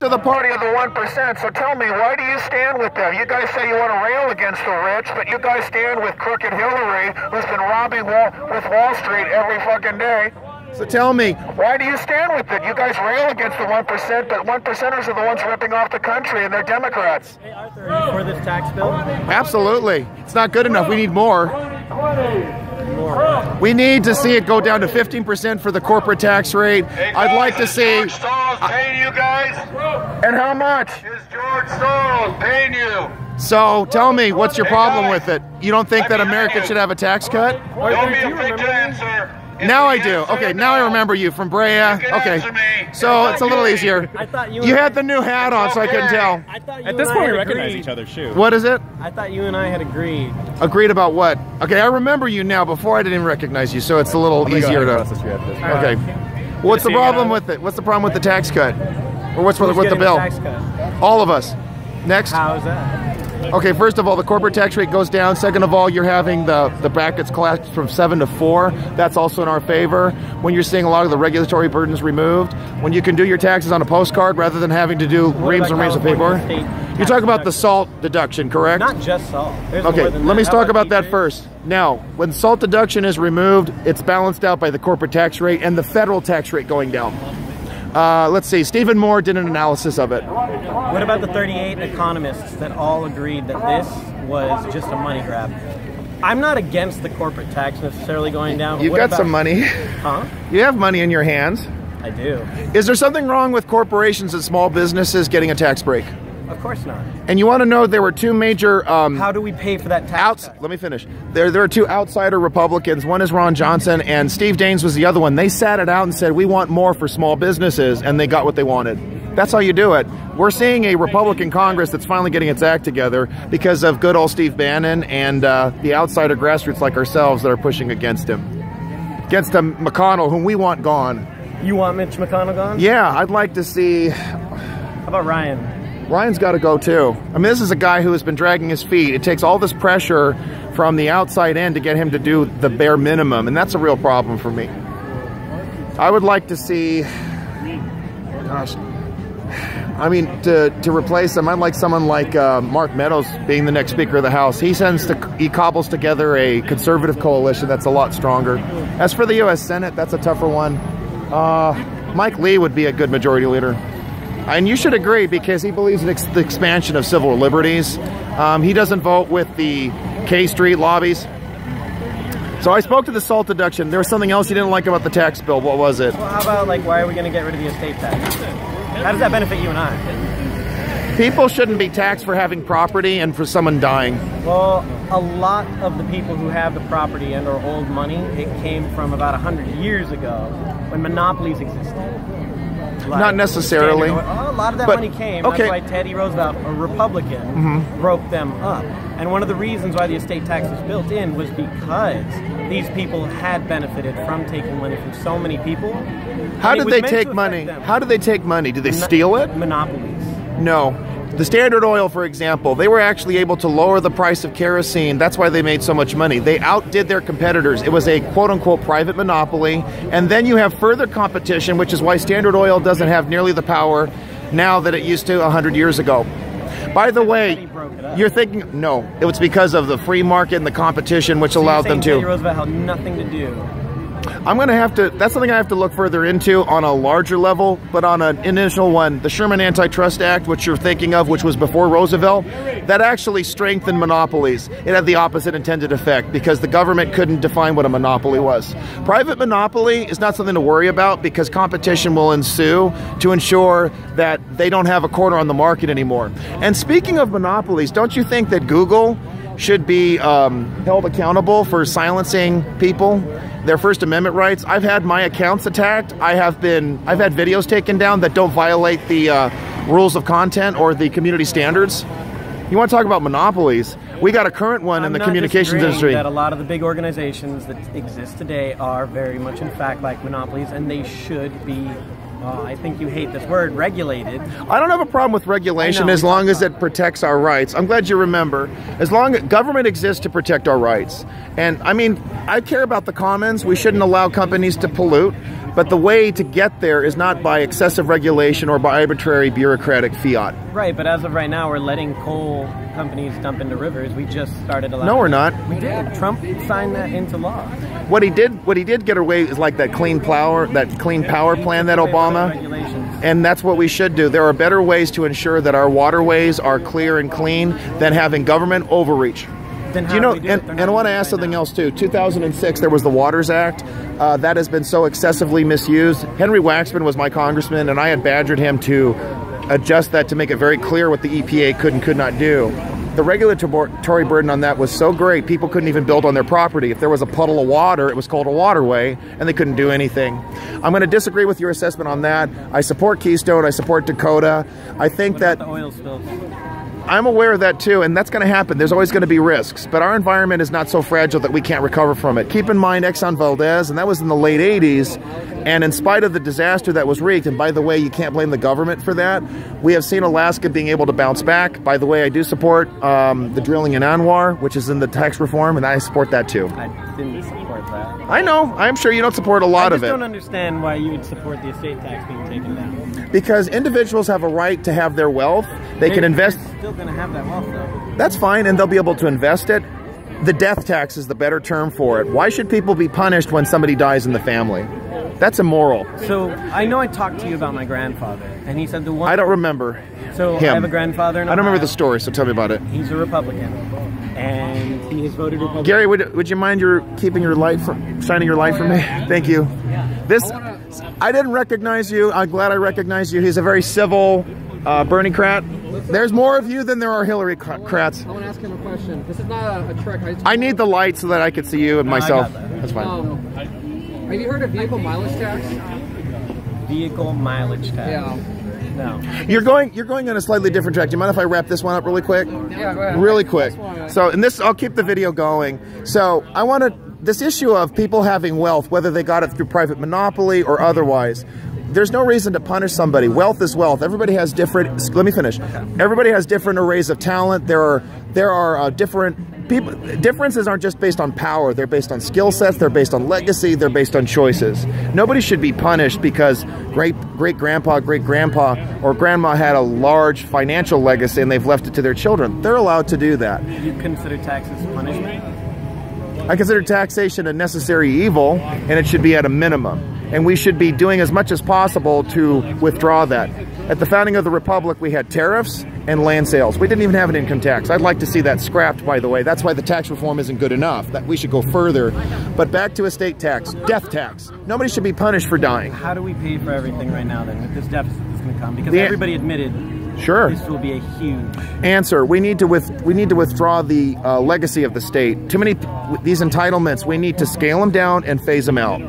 to the party of the 1%, so tell me, why do you stand with them? You guys say you want to rail against the rich, but you guys stand with crooked Hillary, who's been robbing with Wall Street every fucking day. So tell me, why do you stand with it? You guys rail against the 1%, but 1%ers are the ones ripping off the country, and they're Democrats. Hey, Arthur, are you for this tax bill? Absolutely. It's not good enough. We need more. We need to see it go down to 15% for the corporate tax rate. Hey, I'd like to see... George Soros paying you guys? And how much? Is George Soros paying you? So tell me, what's your problem with it? You don't think that America should have a tax cut? Don't be afraid to answer. Now I do. Okay, now I remember you from Brea. Okay, so it's a little easier. I thought You had the new hat on, so I couldn't tell. I thought you At this and I point, we had recognize agreed. each other's shoes. What is it? I thought you and I had agreed. Agreed about what? Okay, I remember you now. Before I didn't recognize you, so it's a little easier to. Okay. What's the problem with it? What's the problem with the tax cut? Or what's with the Getting bill? tax cut. All of us. Next. How is that? Okay, first of all, the corporate tax rate goes down. Second of all, you're having the brackets collapse from 7 to 4. That's also in our favor. When you're seeing a lot of the regulatory burdens removed, when you can do your taxes on a postcard rather than having to do reams and reams of paper. You're talking about the SALT deduction, correct? Not just salt. There's Okay, more than let me that. talk How about that teachers? first. Now, when SALT deduction is removed, it's balanced out by the corporate tax rate and the federal tax rate going down. Let's see, Stephen Moore did an analysis of it. What about the 38 economists that all agreed that this was just a money grab? I'm not against the corporate tax necessarily going down. but You've what got about- some money. Huh? You have money in your hands. I do. Is there something wrong with corporations and small businesses getting a tax break? Of course not. And you want to know there were two major How do we pay for that tax cut? let me finish. There are two outsider Republicans. One is Ron Johnson, and Steve Daines was the other one. They sat it out and said, we want more for small businesses, and they got what they wanted. That's how you do it. We're seeing a Republican Congress that's finally getting its act together because of good old Steve Bannon and the outsider grassroots like ourselves that are pushing against him. Against McConnell, whom we want gone. You want Mitch McConnell gone? Yeah, I'd like to see... How about Ryan? Ryan's got to go too. I mean, this is a guy who has been dragging his feet. It takes all this pressure from the outside in to get him to do the bare minimum, and that's a real problem for me. I would like to see, gosh, I mean, to replace him, I'd like someone like Mark Meadows being the next Speaker of the House. He cobbles together a conservative coalition that's a lot stronger. As for the U.S. Senate, that's a tougher one. Mike Lee would be a good majority leader. And you should agree because he believes in the expansion of civil liberties. He doesn't vote with the K Street lobbies. So I spoke to the SALT deduction. There was something else you didn't like about the tax bill. What was it? Well, how about, like, why are we going to get rid of the estate tax? How does that benefit you and I? People shouldn't be taxed for having property and for someone dying. Well, a lot of the people who have the property and or old money, it came from about 100 years ago when monopolies existed. Not necessarily. A lot of that money came. Okay. That's why Teddy Roosevelt, a Republican, broke them up. And one of the reasons why the estate tax was built in was because these people had benefited from taking money from so many people. How And it did was they meant to take affect money? them. How did they take money? Did they steal it? Monopolies. No. The Standard Oil, for example, they were actually able to lower the price of kerosene. That's why they made so much money. They outdid their competitors. It was a quote-unquote private monopoly. And then you have further competition, which is why Standard Oil doesn't have nearly the power now that it used to 100 years ago. By the way, you're thinking, no, it was because of the free market and the competition which allowed them Teddy to. Roosevelt had nothing to do. I'm going to have to, that's something I have to look further into on a larger level, but on an initial one, the Sherman Antitrust Act, which you're thinking of, which was before Roosevelt, that actually strengthened monopolies. It had the opposite intended effect because the government couldn't define what a monopoly was. Private monopoly is not something to worry about because competition will ensue to ensure that they don't have a corner on the market anymore. And speaking of monopolies, don't you think that Google should be held accountable for silencing people, their First Amendment rights? I've had my accounts attacked. I've had videos taken down that don't violate the rules of content or the community standards. You want to talk about monopolies? We got a current one in the communications industry. That a lot of the big organizations that exist today are very much, in fact, like monopolies, and they should be. I think you hate this word, regulated. I don't have a problem with regulation as long as it protects our rights. I'm glad you remember. As long as government exists to protect our rights. And I mean, I care about the commons. We shouldn't allow companies to pollute. But the way to get there is not by excessive regulation or by arbitrary bureaucratic fiat. Right, but as of right now, we're letting coal companies dump into rivers. We just started allowing. No, we're not. We did. Trump signed that into law. What he did get away is like that clean power plan that Obama. And that's what we should do. There are better ways to ensure that our waterways are clear and clean than having government overreach. Then Do you know, and I want to ask something else too. 2006, there was the Waters Act. That has been so excessively misused. Henry Waxman was my congressman, and I had badgered him to adjust that to make it very clear what the EPA could and could not do. The regulatory burden on that was so great, people couldn't even build on their property. If there was a puddle of water, it was called a waterway, and they couldn't do anything. I'm going to disagree with your assessment on that. I support Keystone. I support Dakota. I think What about the oil spills? I'm aware of that too, and that's going to happen. There's always going to be risks, but our environment is not so fragile that we can't recover from it. Keep in mind Exxon Valdez, and that was in the late 80s, and in spite of the disaster that was wreaked, and by the way, you can't blame the government for that, we have seen Alaska being able to bounce back. By the way, I do support the drilling in ANWR, which is in the tax reform, and I support that too. I didn't support that. I know. I'm sure you don't support a lot of it. I just don't understand why you would support the estate tax being taken down. Because individuals have a right to have their wealth. They can invest. They're still going to have that wealth, though. That's fine, and they'll be able to invest it. The death tax is the better term for it. Why should people be punished when somebody dies in the family? That's immoral. So, I know I talked to you about my grandfather, and he said the one... I don't remember So, him. I have a grandfather in I don't remember Ohio. the story, so tell me about it. He's a Republican, and he has voted Republican. Gary, would you mind shining your light for me? Thank you. I didn't recognize you. I'm glad I recognized you. He's a very civil Bernie-crat. There's more of you than there are Hillary-crats. I want to ask him a question. This is not a trick. I need the light so that I could see you and myself. I got that. That's fine. Have you heard of vehicle mileage tax? Vehicle mileage tax. Yeah. No. You're going on a slightly different track. Do you mind if I wrap this one up really quick? Yeah, go ahead. Really quick. That's So, and this, I'll keep the video going. So, I want to, this issue of people having wealth, whether they got it through private monopoly or otherwise, there's no reason to punish somebody. Wealth is wealth. Everybody has different, let me finish. Everybody has different arrays of talent. There are different people. Differences aren't just based on power. They're based on skill sets. They're based on legacy. They're based on choices. Nobody should be punished because great-grandpa, great-grandpa, or grandma had a large financial legacy and they've left it to their children. They're allowed to do that. You consider taxes punishment? I consider taxation a necessary evil, and it should be at a minimum. And we should be doing as much as possible to withdraw that. At the founding of the Republic, we had tariffs and land sales. We didn't even have an income tax. I'd like to see that scrapped, by the way. That's why the tax reform isn't good enough. That we should go further. But back to estate tax, death tax. Nobody should be punished for dying. How do we pay for everything right now, then, with this deficit that's going to come? Because The- everybody admitted Sure. this will be a huge... Answer: we need to withdraw the legacy of the state. Too many these entitlements. We need to scale them down and phase them out.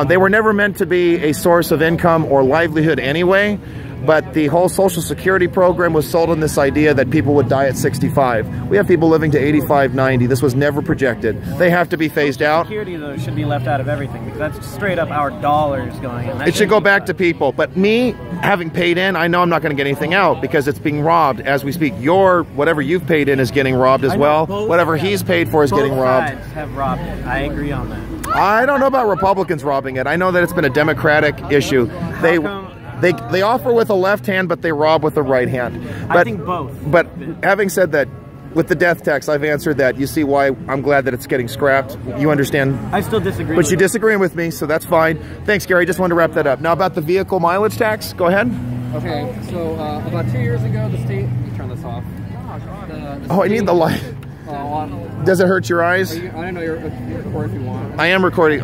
They were never meant to be a source of income or livelihood anyway. But the whole Social Security program was sold on this idea that people would die at 65. We have people living to 85, 90. This was never projected. They have to be phased out. Security, though, should be left out of everything, because that's straight up our dollars going in. That It should go shouldn't be back to people. But me, having paid in, I know I'm not going to get anything out because it's being robbed as we speak. Whatever you've paid in is getting robbed as I know well. both- Whatever he's paid for is Both getting robbed. sides have robbed it. I agree on that. I don't know about Republicans robbing it. I know that it's been a Democratic issue. They offer with the left hand, but they rob with the right hand. But, I think both. But having said that, with the death tax, I've answered that. You see why I'm glad that it's getting scrapped. You understand? I still disagree. But with you're it. disagreeing with me, so that's fine. Thanks, Gary. Just wanted to wrap that up. Now about the vehicle mileage tax. Go ahead. Okay, so about 2 years ago, the state... You turn this off. Oh, I need the light. Does it hurt your eyes? I don't know, you're recording if you want. I am recording.